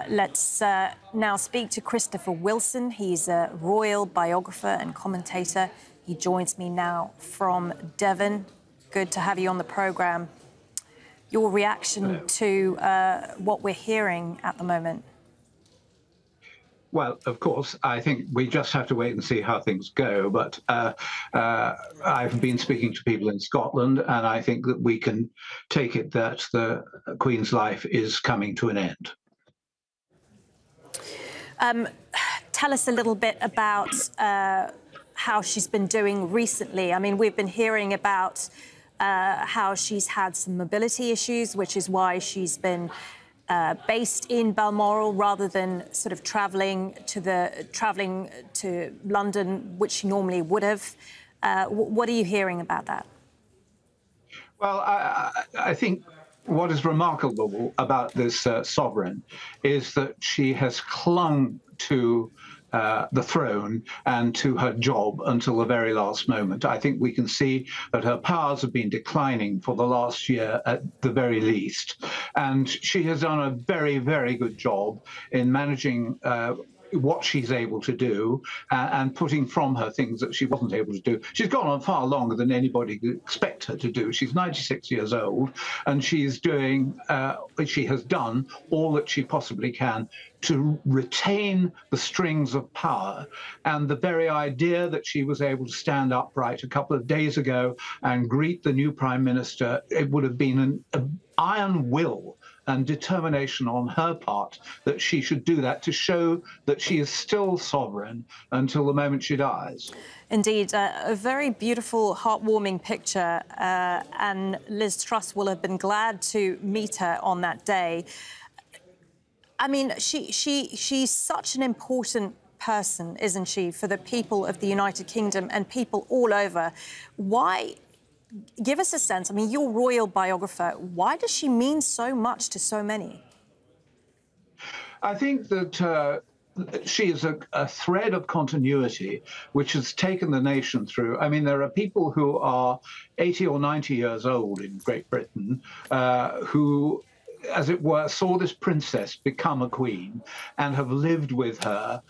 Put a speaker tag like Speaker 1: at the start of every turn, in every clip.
Speaker 1: Let's now speak to Christopher Wilson. He's a royal biographer and commentator. He joins me now from Devon. Good to have you on the programme. Your reaction to what we're hearing at the moment?
Speaker 2: Well, of course, I think we just have to wait and see how things go. But I've been speaking to people in Scotland, and I think that we can take it that the Queen's life is coming to an end.
Speaker 1: Tell us a little bit about how she's been doing recently. I mean, we've been hearing about how she's had some mobility issues, which is why she's been based in Balmoral rather than sort of travelling to London, which she normally would have. What are you hearing about that?
Speaker 2: Well, I think what is remarkable about this sovereign is that she has clung to the throne and to her job until the very last moment. I think we can see that her powers have been declining for the last year at the very least. And she has done a very, very good job in managing what she's able to do and putting from her things that she wasn't able to do. She's gone on far longer than anybody could expect her to do. She's 96 years old, and she's doing, she has done all that she possibly can to retain the strings of power. And the very idea that she was able to stand upright a couple of days ago and greet the new Prime Minister, it would have been an iron will and determination on her part that she should do that to show that she is still sovereign until the moment she dies.
Speaker 1: Indeed, a very beautiful, heartwarming picture, and Liz Truss will have been glad to meet her on that day. I mean, she's such an important person, isn't she, for the people of the United Kingdom and people all over. Why? Give us a sense. I mean, you're a royal biographer. Why does she mean so much to so many?
Speaker 2: I think that she is a thread of continuity which has taken the nation through. I mean, there are people who are 80 or 90 years old in Great Britain who, as it were, saw this princess become a queen and have lived with her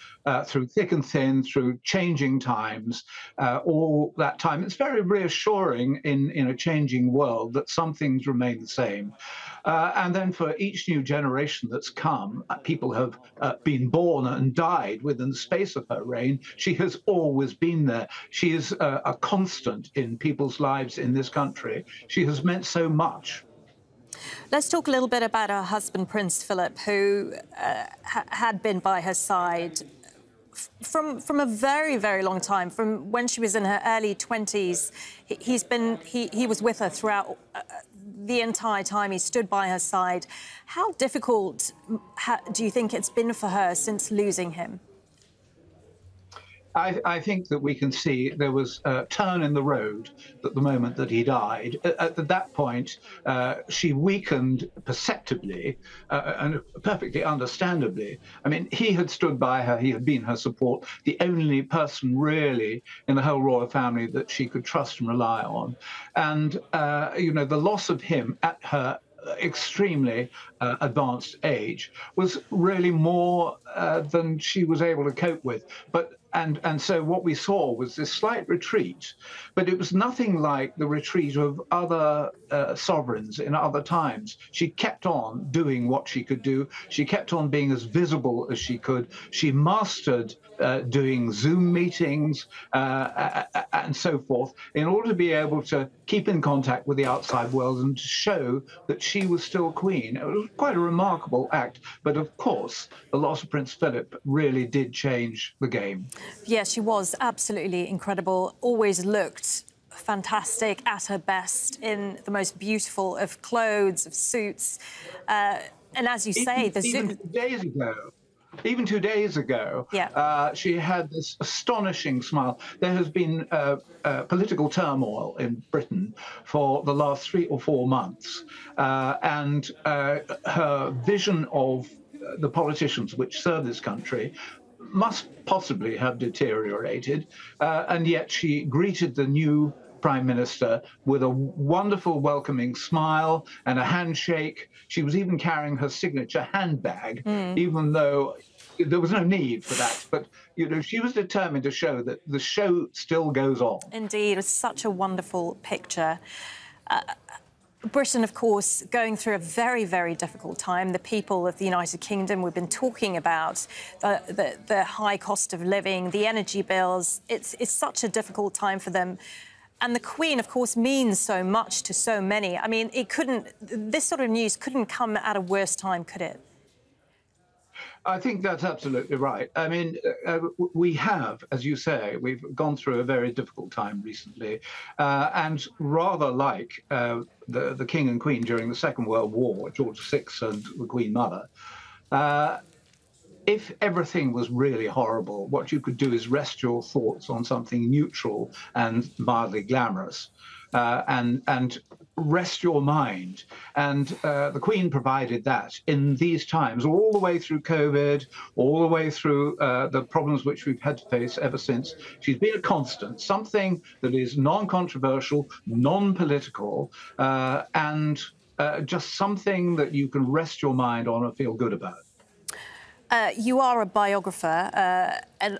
Speaker 2: through thick and thin, through changing times, all that time. It's very reassuring in a changing world that some things remain the same. And then for each new generation that's come, people have been born and died within the space of her reign. She has always been there. She is a constant in people's lives in this country. She has meant so much.
Speaker 1: Let's talk a little bit about her husband, Prince Philip, who had been by her side from a very, very long time, from when she was in her early 20s. He was with her throughout the entire time. He stood by her side. How difficult do you think it's been for her since losing him?
Speaker 2: I think that we can see there was a turn in the road at the moment that he died. At that point, she weakened perceptibly and perfectly understandably. I mean, he had stood by her, he had been her support, the only person really in the whole royal family that she could trust and rely on. And, you know, the loss of him at her extremely advanced age was really more than she was able to cope with. And so what we saw was this slight retreat, but it was nothing like the retreat of other sovereigns in other times. She kept on doing what she could do. She kept on being as visible as she could. She mastered doing Zoom meetings and so forth in order to be able to keep in contact with the outside world and to show that she was still queen. It was quite a remarkable act. But of course, the loss of Prince Philip really did change the game.
Speaker 1: Yes, she was absolutely incredible. Always looked fantastic at her best in the most beautiful of clothes, of suits. And as you say,
Speaker 2: Even 2 days ago,
Speaker 1: yeah.
Speaker 2: She had this astonishing smile. There has been political turmoil in Britain for the last 3 or 4 months, and her vision of the politicians which serve this country must possibly have deteriorated, and yet she greeted the new Prime Minister with a wonderful welcoming smile and a handshake. She was even carrying her signature handbag, even though there was no need for that. But, you know, she was determined to show that the show still goes on.
Speaker 1: Indeed, it was such a wonderful picture. Britain, of course, going through a very, very difficult time. The people of the United Kingdom, we've been talking about the high cost of living, the energy bills. It's such a difficult time for them. And the Queen, of course, means so much to so many. I mean, this sort of news couldn't come at a worse time, could it?
Speaker 2: I think that's absolutely right. I mean, we have, as you say, we've gone through a very difficult time recently, and rather like the King and Queen during the Second World War, George VI and the Queen Mother, if everything was really horrible, what you could do is rest your thoughts on something neutral and mildly glamorous, and rest your mind. And the Queen provided that in these times, all the way through COVID, all the way through the problems which we've had to face ever since. She's been a constant, something that is non-controversial, non-political, and just something that you can rest your mind on and feel good about.
Speaker 1: You are a biographer, and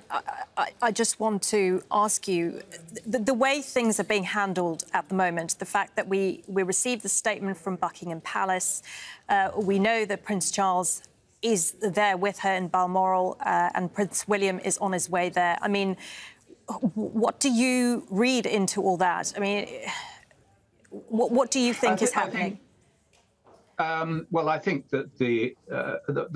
Speaker 1: I just want to ask you, the way things are being handled at the moment, the fact that we received the statement from Buckingham Palace, we know that Prince Charles is there with her in Balmoral, and Prince William is on his way there. I mean, what do you read into all that? I mean, what do you think is happening?
Speaker 2: Well, I think that the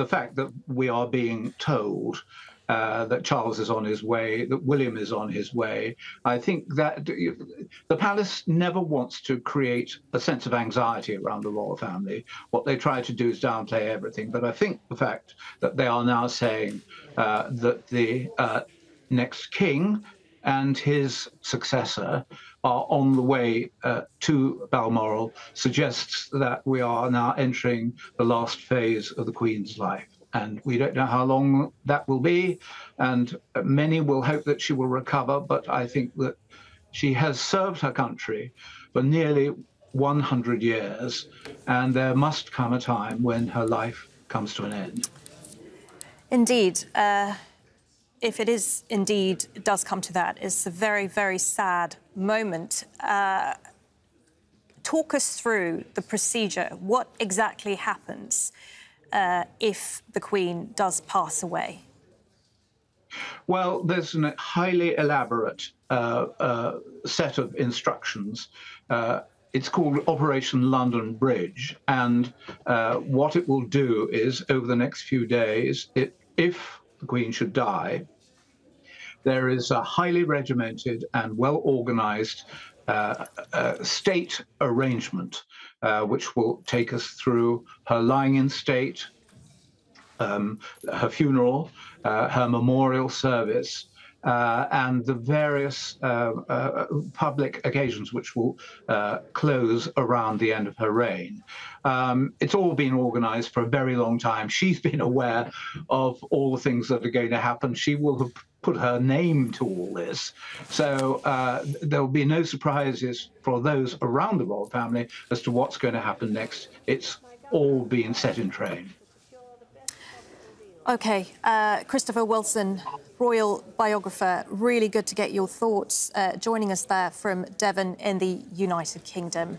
Speaker 2: fact that we are being told that Charles is on his way, that William is on his way, I think that the palace never wants to create a sense of anxiety around the royal family. What they try to do is downplay everything. But I think the fact that they are now saying that the next king and his successor are on the way to Balmoral suggests that we are now entering the last phase of the Queen's life. And we don't know how long that will be, and many will hope that she will recover, but I think that she has served her country for nearly 100 years, and there must come a time when her life comes to an end.
Speaker 1: Indeed. If it is indeed does come to that, it's a very, very sad moment. Talk us through the procedure. What exactly happens if the Queen does pass away?
Speaker 2: Well, there's a highly elaborate set of instructions. It's called Operation London Bridge, and what it will do is, over the next few days, if the Queen should die, there is a highly regimented and well-organized state arrangement which will take us through her lying in state, her funeral, her memorial service, and the various public occasions which will close around the end of her reign. It's all been organized for a very long time. She's been aware of all the things that are going to happen. She will have put her name to all this. So there will be no surprises for those around the royal family as to what's going to happen next. It's all been set in train.
Speaker 1: OK, Christopher Wilson, royal biographer, really good to get your thoughts joining us there from Devon in the United Kingdom.